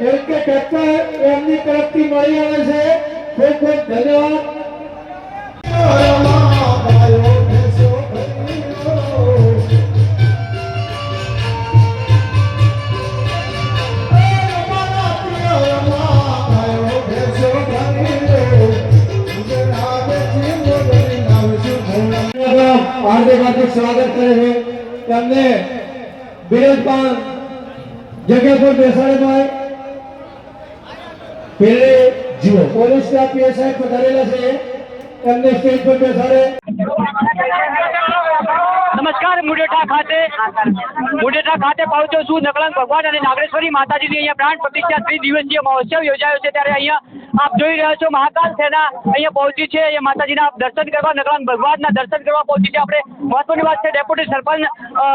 કે ટ્રેક્ટર એમની તરફથી મળી આવે છે। ખૂબ ખૂબ ધન્યવાદ। हार्दिक स्वागत करे तेमने बिरजपान जगह पर बेसाड़े भाई पहले जीवो पोलीस स्टाफ पीएसआई पधारेला छे तेमने स्टेज पर बेसाड़े। नमस्कार। मुडेठा खाते पहुंचो छू। नकलंग भगवान और नागेश्वरी माताजी अहींया प्राण प्रतिष्ठा त्रिदिवसीय महोत्सव योजायो छे त्यारे अहींया आप जोई रह्या छो महाकाल सेना अहींया पहुंची छे। अहींया माताजीना दर्शन करवा नकलंग भगवानना दर्शन करवा पहुंची छे। आपणे महत्वनी वात छे डेप्यूटी सरपंच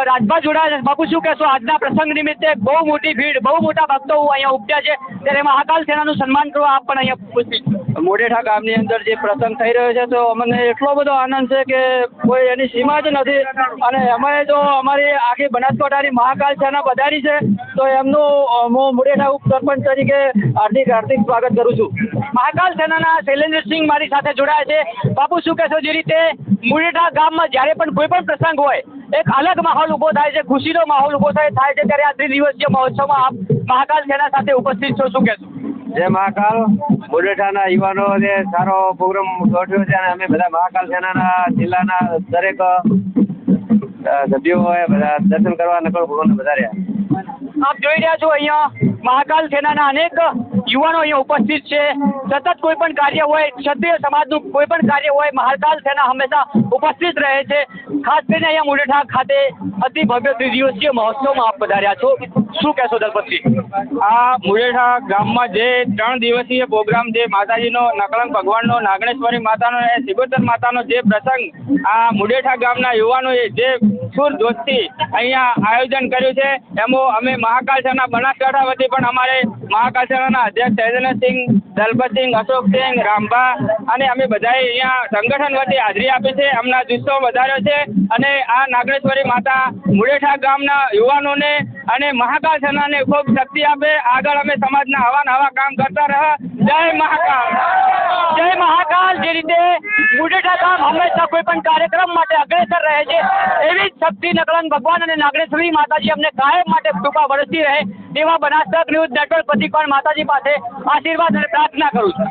राजभा जोड़ाया। बापू शुं कहेशो आजना प्रसंग निमित्ते बहु मोटी भीड़ बहु मोटा भक्तो अहींया उपज्या छे त्यारे महाकाल सेनानुं सन्मान करवा आप पण अहींया उपस्थित। मुडेठा गामनी अंदर जे प्रसंग थई रह्यो छे तो अमने एटलो बधो आनंद छे के कोई एनी सीमा ज नथी અને અમે જો અમારી આખી બનાસકાંઠાની મહાકાલ સેના પધારી છે તો એમનું હું મુડેઠા ઉપસરપંચ તરીકે હાર્દિક સ્વાગત કરું છું। महाकाल सेना शैलेन्द्र सिंह मारी साथे जोड़ाया छे। बापू शुं कहेशो जे रीते मुडेठा गाममां ज्यारे पण कोई पण प्रसंग होय एक अलग माहौल उभो थाय छे, खुशीनो माहौल उभो थाय छे त्यारे आ त्रिदिवसीय महोत्सवमां आप महाकाल सेना साथे उपस्थित छो। शुं कहेशो? जय महाकाल। मुडेठाना युवानोने सारो प्रोग्राम ગોઠવ્યો છે અને અમે બધા મહાકાલ સેનાના જિલ્લાના દરેક સભ્યોએ બધા દર્શન કરવા નકળ ભગવાન વધાર્યા। आप જોઈ રહ્યા છો અહીંયા મહાકાલ સેનાના અનેક યુવાનો અહીંયા ઉપસ્થિત છે। સતત કોઈ પણ કાર્ય હોય ક્ષત્રિય સમાજનું કોઈ પણ કાર્ય હોય મહાકાલ સેના હંમેશા ઉપસ્થિત રહે છે। ખાસ કરીને અહીંયા મુડેઠા ખાતે અતિ ભવ્ય ત્રિદિવસીય મહોત્સવમાં આપ પધાર્યા છો। શું કહેશો દલપતજી? આ મુડેઠા ગામમાં જે 3 દિવસીય પ્રોગ્રામ જે માતાજીનો નકલંગ ભગવાનનો નાગણેશ્વરી માતાનો અને સિગોતર માતાનો જે પ્રસંગ આ મુડેઠા ગામના યુવાનોએ જે સુરજોશથી અહીંયા આયોજન કર્યું છે એમાં અમે મહાકાલ સેના બનાસકાંઠા વતી પણ અમારે મહાકાલ સેનાના અધ્યક્ષ શૈલેન્દ્રસિંહ, દલપતસિંહ, અશોકસિંહ, રામભા અને અમે બધાએ અહીંયા સંગઠન વતી હાજરી આપી છે। અમના જુસ્સો વધાર્યો છે અને આ નાગણેશ્વરી માતા મુડેઠા ગામના યુવાનોને અને મહાકાલ સેનાને ખૂબ શક્તિ આપે। આગળ અમે સમાજના આવા નવા કામ કરતા રહે। જય महाकाल। जय महाकाल। जे रीते मुडेठा गाम हमेशा कोई पण कार्यक्रम माटे अग्रेसर रहे छे एवी शक्ति नकलंग भगवान और नागेश्वरी माताजी अमने कायम माटे कृपा वरसती रहे तेवा बनासकांठा न्यूज नेटवर्क प्रति पण माताजी पासे आशीर्वाद और प्रार्थना करूं छुं।